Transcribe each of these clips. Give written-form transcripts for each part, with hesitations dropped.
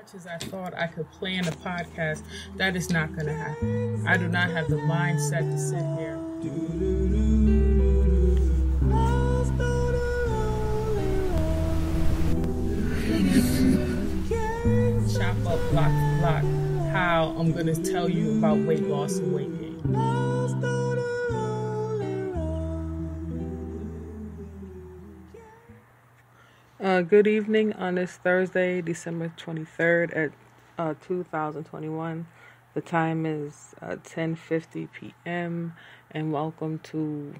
Much as I thought I could plan a podcast, that is not going to happen. I do not have the mindset to sit here. Chop up block for block how I'm going to tell you about weight loss and weight gain. Good evening on this Thursday, December 23rd at 2021. The time is 10:50 p.m. and welcome to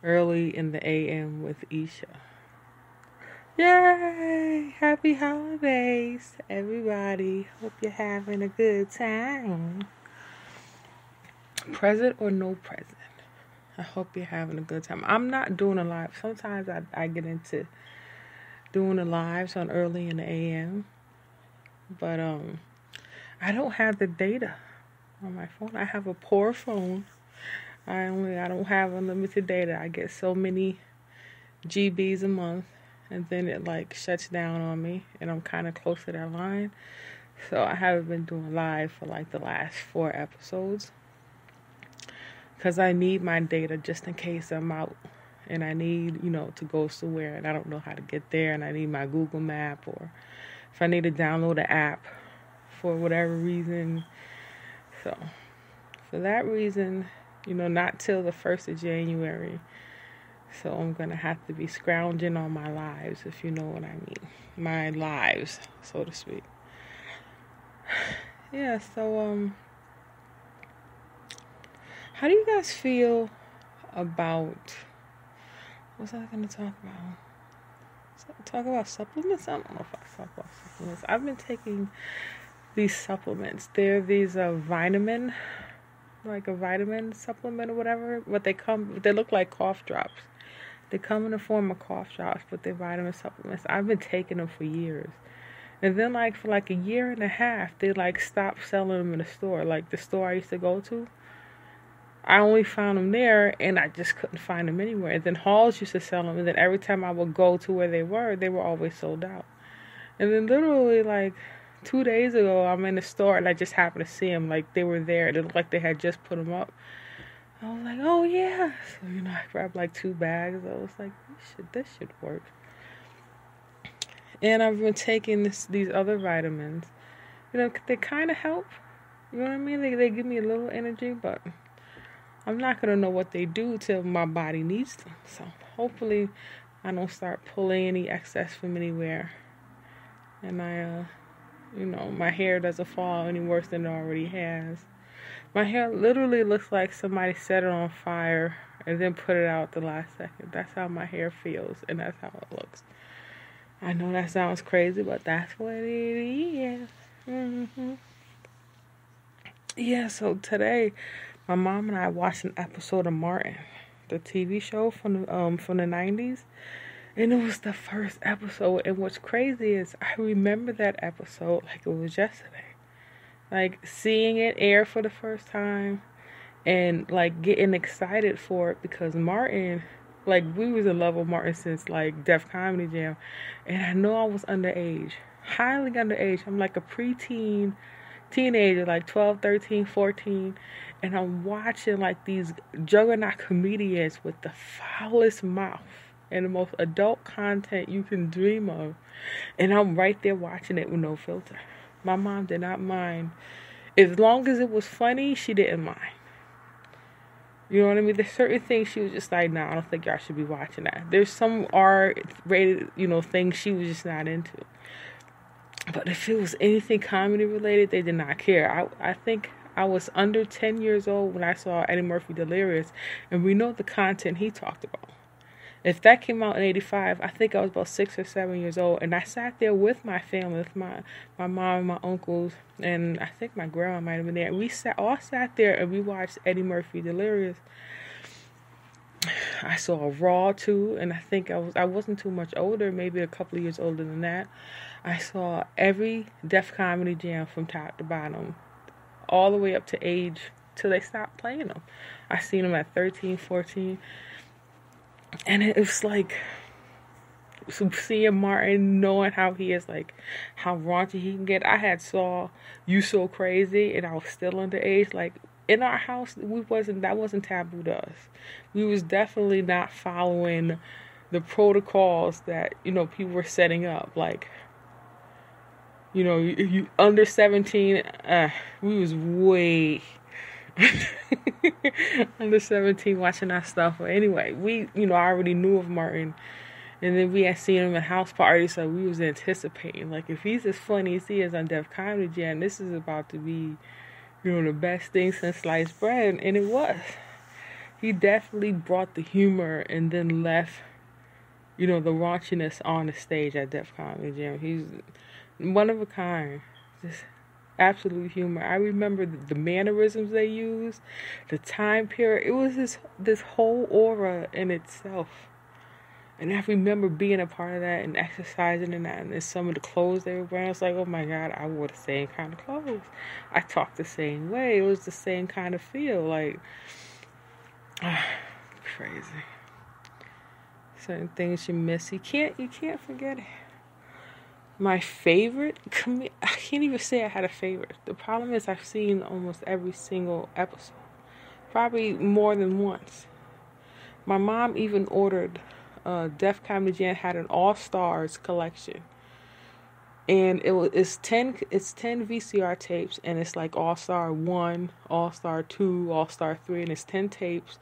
Early in the AM with Isha. Yay! Happy holidays, everybody. Hope you're having a good time. Present or no present, I hope you're having a good time. I'm not doing a live. Sometimes I get into doing the lives on Early in the AM, but I don't have the data on my phone. I have a poor phone. I don't have unlimited data. I get so many GBs a month, and then it like shuts down on me, and I'm kind of close to that line. So I haven't been doing live for like the last 4 episodes because I need my data just in case I'm out. And I need, to go somewhere, and I don't know how to get there, and I need my Google map, or if I need to download an app for whatever reason. So, for that reason, not till the 1st of January. So I'm going to have to be scrounging on my lives, if you know what I mean. My lives, so to speak. Yeah, so, how do you guys feel about... What was I going to talk about? Talk about supplements? I don't know if I talk about supplements. I've been taking these supplements. They're these vitamin, like a vitamin supplement or whatever. But they look like cough drops. They come in the form of cough drops, but they're vitamin supplements. I've been taking them for years. And then for a year and a half, they stopped selling them in the store. Like the store I used to go to. I only found them there, and I just couldn't find them anywhere. And then Halls used to sell them, and then every time I would go to where they were always sold out. And then literally, 2 days ago, I'm in the store, and I just happened to see them. They were there. It looked like they had just put them up. I was like, oh, yeah. So, I grabbed, 2 bags. I was like, this should work. And I've been taking these other vitamins. They kind of help. You know what I mean? They give me a little energy, but... I'm not going to know what they do till my body needs them. So hopefully I don't start pulling any excess from anywhere. And my hair doesn't fall any worse than it already has. My hair literally looks like somebody set it on fire and then put it out the last second. That's how my hair feels, and that's how it looks. I know that sounds crazy, but that's what it is. Mm-hmm. Yeah, so today... my mom and I watched an episode of Martin, the TV show from the 90s, and it was the first episode. And what's crazy is I remember that episode like it was yesterday, seeing it air for the first time, and getting excited for it because Martin, we was in love with Martin since Def Comedy Jam, and I know I was underage, highly underage. I'm like a preteen. Teenager, 12, 13, 14, and I'm watching these juggernaut comedians with the foulest mouth and the most adult content you can dream of, and I'm right there watching it with no filter. My mom did not mind. As long as it was funny, she didn't mind. You know what I mean? There's certain things she was just like, nah, I don't think y'all should be watching that. There's some R-rated, things she was just not into. But if it was anything comedy related, they did not care. I think I was under 10 years old when I saw Eddie Murphy Delirious, and we know the content he talked about. If that came out in 85, I think I was about 6 or 7 years old, and I sat there with my family, with my mom and my uncles, and I think my grandma might have been there. We all sat there and we watched Eddie Murphy Delirious. I saw Raw too, and I think I wasn't too much older, maybe a couple of years older than that. I saw every Def Comedy Jam from top to bottom, all the way up to age till they stopped playing them. I seen them at 13, 14, and it was seeing Martin, knowing how he is, like how raunchy he can get. I had saw You So Crazy, and I was still underage. Like in our house, that wasn't taboo to us. We was definitely not following the protocols that people were setting up. Like you under 17, we was way under 17 watching that stuff. But anyway, we I already knew of Martin. And then we had seen him at house parties, so we was anticipating. Like, if he's as funny as he is on Def Comedy Jam, this is about to be, the best thing since sliced bread. And it was. He definitely brought the humor and then left, the raunchiness on the stage at Def Comedy Jam. He's one of a kind. Just absolute humor. I remember the mannerisms they used, the time period. It was this whole aura in itself. And I remember being a part of that and exercising in that. And then some of the clothes they were wearing, I was like, oh my God, I wore the same kind of clothes. I talked the same way. It was the same kind of feel. Like, crazy. Certain things you miss. You can't forget it. My favorite, I can't even say I had a favorite. The problem is I've seen almost every single episode. Probably more than once. My mom even ordered... Def Comedy Jam had an All Stars collection, and it's 10 VCR tapes, and it's like All Star 1, All Star 2, All Star 3, and it's 10 tapes,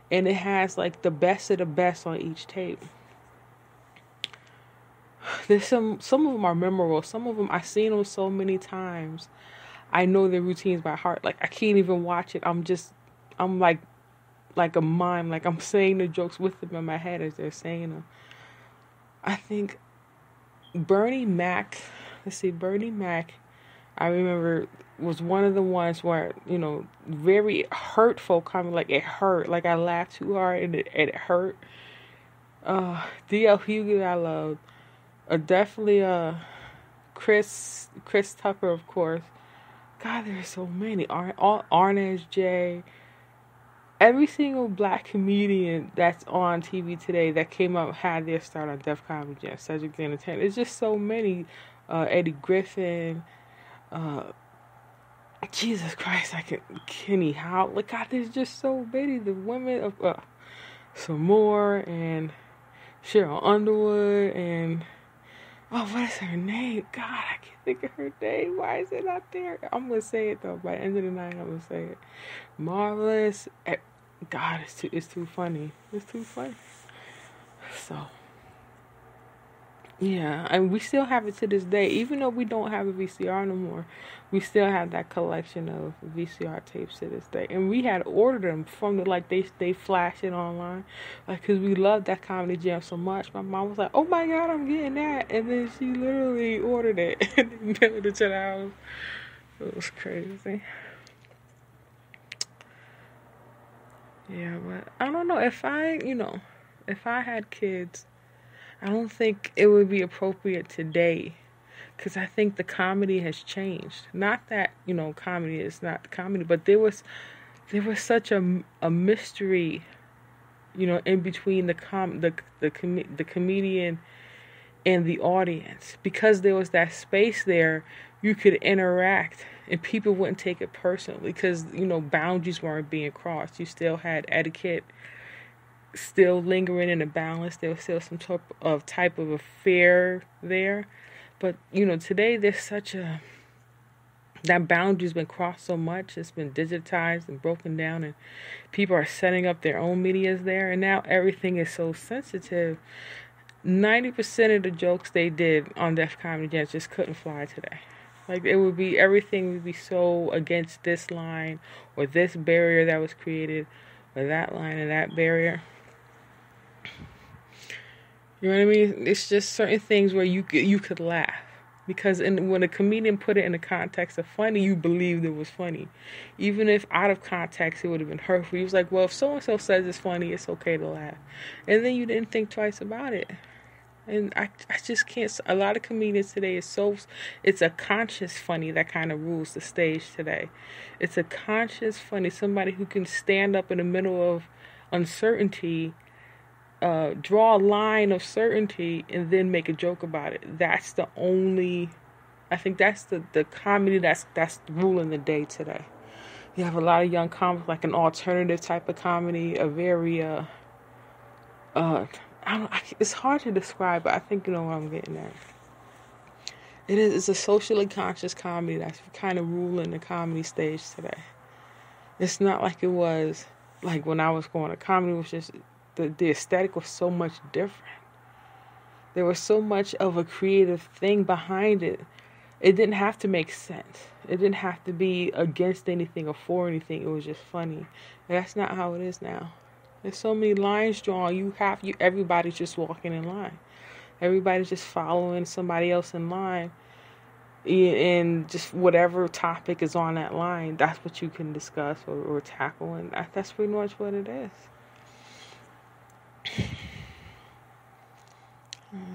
and it has like the best of the best on each tape. There's some of them are memorable. Some of them I've seen them so many times. I know their routines by heart. Like I can't even watch it. I'm like a mime, like I'm saying the jokes with them in my head as they're saying them. I think Bernie Mac, I remember was one of the ones where, very hurtful comment, like it hurt, like I laughed too hard and it hurt. D.L. Hughley I loved. Definitely Chris Tucker, of course. God, there's so many. Arnaz J. Every single black comedian that's on TV today that came up had their start on Def Comedy Jam, Cedric the Entertainer. It's just so many. Eddie Griffin, Jesus Christ, Kenny Howe. Like, God, there's just so many. The women of some more, and Cheryl Underwood, and what is her name? God, I can't think of her name. Why is it not there? I'm gonna say it though. By the end of the night, I'm gonna say it. Marvelous. God, it's too funny. It's too funny. So, yeah, and we still have it to this day. Even though we don't have a VCR no more, we still have that collection of VCR tapes to this day. And we had ordered them from they flash it online, like, because we loved that Comedy Jam so much. My mom was like, oh my God, I'm getting that. And then she literally ordered it and mailed it to the house. It was crazy. Yeah, but I don't know. If I had kids, I don't think it would be appropriate today, because I think the comedy has changed. Not that, comedy is not comedy, but there was such a mystery, in between the comedian and the audience, because there was that space there. You could interact and people wouldn't take it personally because, boundaries weren't being crossed. You still had etiquette still lingering in a balance. There was still some type of affair there. But, today there's that boundary's been crossed so much. It's been digitized and broken down, and people are setting up their own medias there. And now everything is so sensitive. 90% of the jokes they did on Def Comedy Jam just couldn't fly today. Like, everything would be so against this line or this barrier that was created or that line and that barrier. You know what I mean? It's just certain things where you could laugh. Because when a comedian put it in the context of funny, you believed it was funny. Even if out of context it would have been hurtful. He was like, well, if so-and-so says it's funny, it's okay to laugh. And then you didn't think twice about it. And I just can't. A lot of comedians today it's a conscious funny that kind of rules the stage today. It's a conscious funny, somebody who can stand up in the middle of uncertainty draw a line of certainty and then make a joke about it. That's the only, I think that's the comedy that's ruling the day today. You have a lot of young comics, like an alternative type of comedy, a very I don't, it's hard to describe, but I think you know what I'm getting at. It's a socially conscious comedy that's kind of ruling the comedy stage today. It's not like it was like when I was going to comedy. Was just the aesthetic was so much different. There was so much of a creative thing behind it. It didn't have to make sense. It didn't have to be against anything or for anything. It was just funny. And that's not how it is now. There's so many lines drawn. Everybody's just walking in line. Everybody's just following somebody else in line. And just whatever topic is on that line, that's what you can discuss or tackle. And that's pretty much what it is.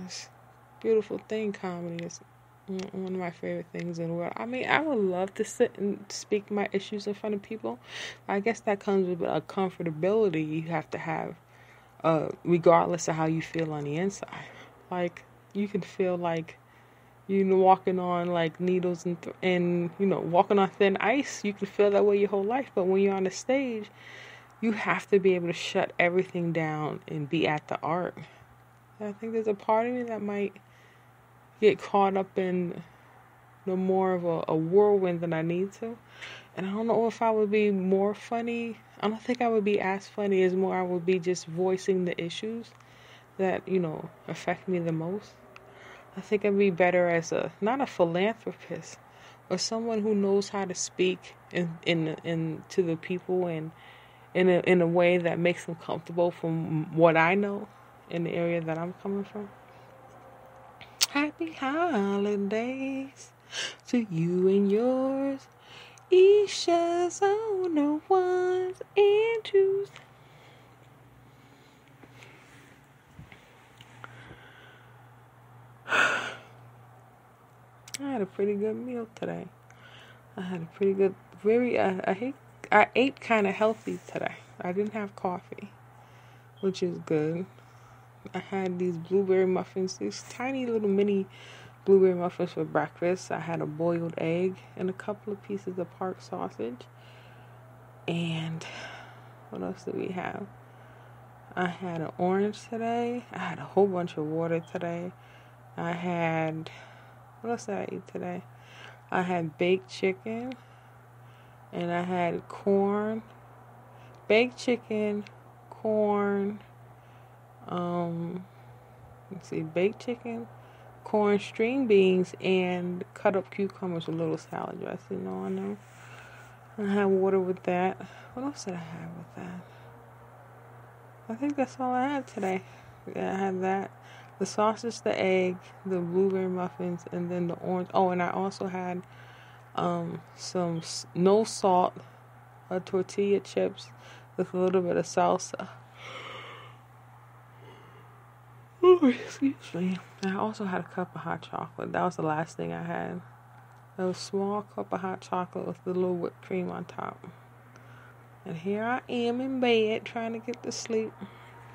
It's a beautiful thing, comedy. It's one of my favorite things in the world. I mean, I would love to sit and speak my issues in front of people. I guess that comes with a comfortability you have to have, regardless of how you feel on the inside. Like, you can feel like, walking on like needles and walking on thin ice. You can feel that way your whole life. But when you're on the stage, you have to be able to shut everything down and be at the art. And I think there's a part of me that might get caught up in more of a whirlwind than I need to. And I don't know if I would be more funny. I don't think I would be as funny as more I would be just voicing the issues that, affect me the most. I think I'd be better as not a philanthropist, but someone who knows how to speak in to the people and in a way that makes them comfortable from what I know in the area that I'm coming from. Happy holidays to you and yours, each other's own, no ones and twos. I had a pretty good meal today. I had a pretty good, I ate kind of healthy today. I didn't have coffee, which is good. I had these blueberry muffins, these tiny little mini blueberry muffins for breakfast. I had a boiled egg and a couple of pieces of pork sausage. And what else did we have? I had an orange today. I had a whole bunch of water today. What else did I eat today? I had baked chicken. And I had corn. Baked chicken, corn. Baked chicken, corn, string beans, and cut up cucumbers with a little salad dressing on them. I had water with that. What else did I have with that? I think that's all I had today. Yeah, I had that. The sausage, the egg, the blueberry muffins, and then the orange. Oh, and I also had some no salt tortilla chips with a little bit of salsa. Oh, excuse me. I also had a cup of hot chocolate. That was the last thing I had. A small cup of hot chocolate with a little whipped cream on top. And here I am in bed trying to get to sleep.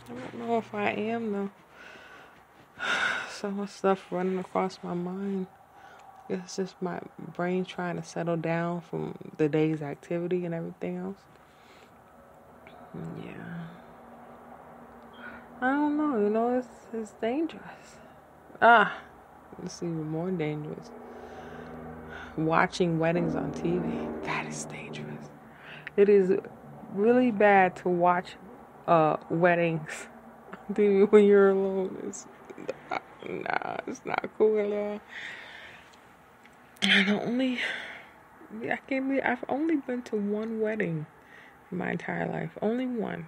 I don't know if I am though. So much stuff running across my mind. It's just my brain trying to settle down from the day's activity and everything else. Yeah. I don't know, it's dangerous. It's even more dangerous. Watching weddings on TV, that is dangerous. It is really bad to watch weddings on TV when you're alone. It's not cool at all. I've only been to one wedding in my entire life. Only one.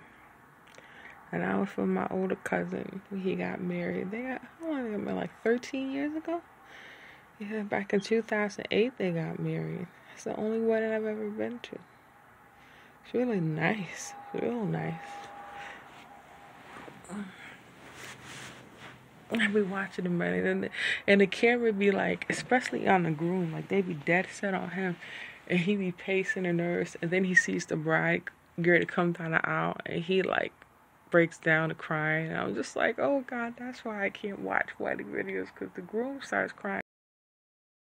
And I was with my older cousin. He got married. How long did they get married? Like 13 years ago? Yeah, back in 2008 they got married. It's the only wedding I've ever been to. It's really nice. It's real nice. I'd be watching the wedding and the camera be like, especially on the groom, like they be dead set on him and he be pacing the nerves and then he sees the bride girl to come down the aisle and he like breaks down to crying. And I'm just like, oh God, that's why I can't watch wedding videos, because the groom starts crying.